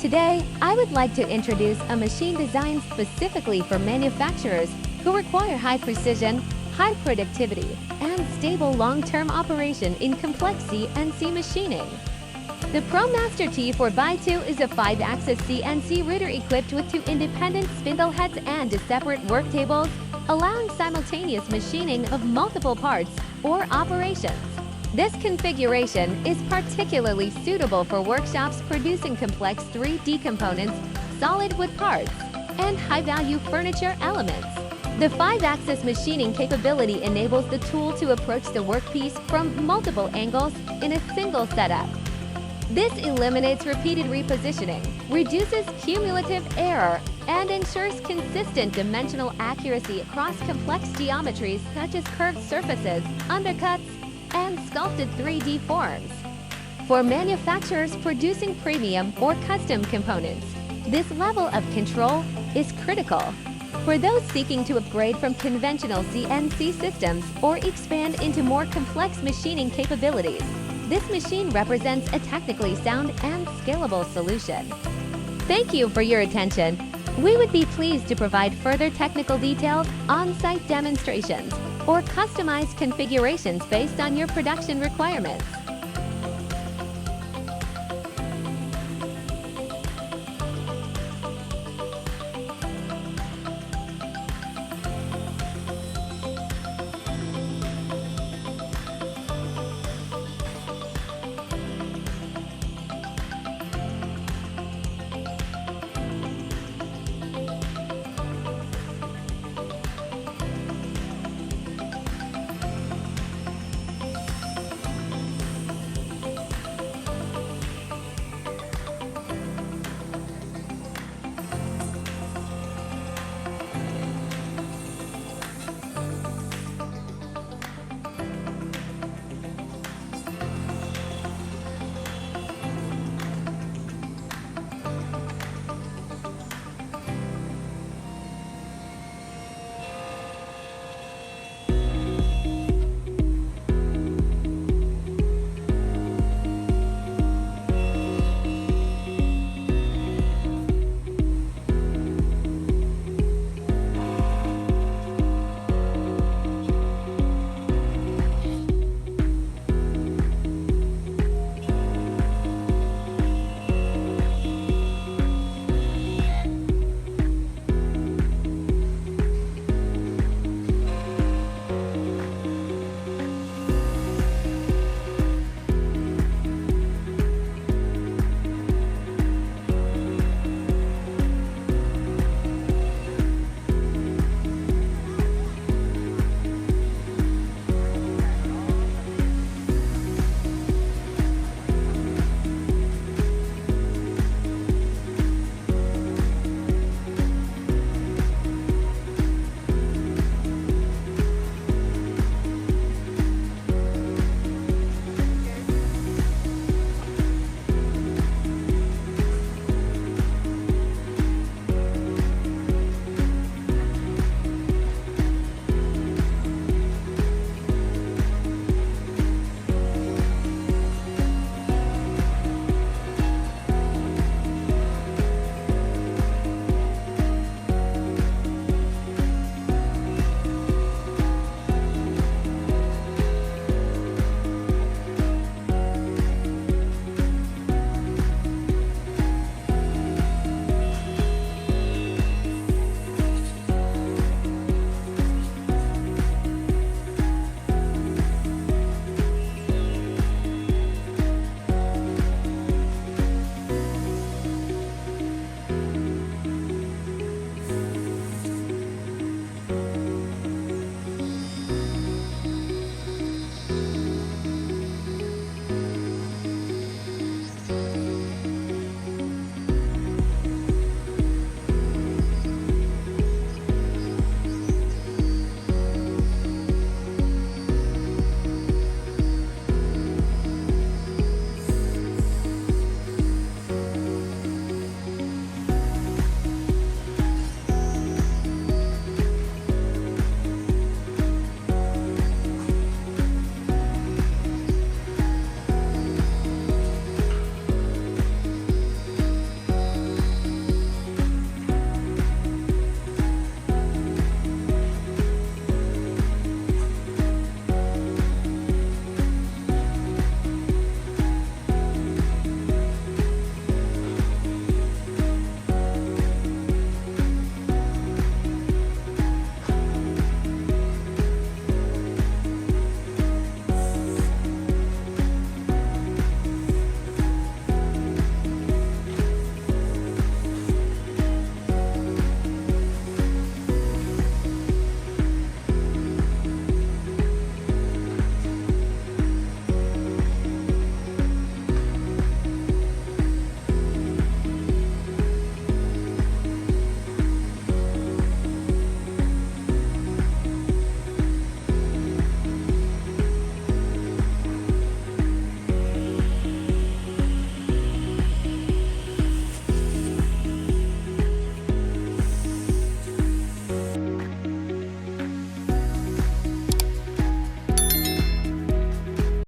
Today, I would like to introduce a machine designed specifically for manufacturers who require high precision, high productivity, and stable long-term operation in complex CNC machining. The Pro Master T4x2 is a 5-axis CNC router equipped with 2 independent spindle heads and separate worktables, allowing simultaneous machining of multiple parts or operations. This configuration is particularly suitable for workshops producing complex 3D components, solid wood parts, and high-value furniture elements. The 5-axis machining capability enables the tool to approach the workpiece from multiple angles in a single setup. This eliminates repeated repositioning, reduces cumulative error, and ensures consistent dimensional accuracy across complex geometries such as curved surfaces, undercuts, and sculpted 3D forms. For manufacturers producing premium or custom components, this level of control is critical. For those seeking to upgrade from conventional CNC systems or expand into more complex machining capabilities, this machine represents a technically sound and scalable solution. Thank you for your attention. We would be pleased to provide further technical details, on-site demonstrations, or customized configurations based on your production requirements.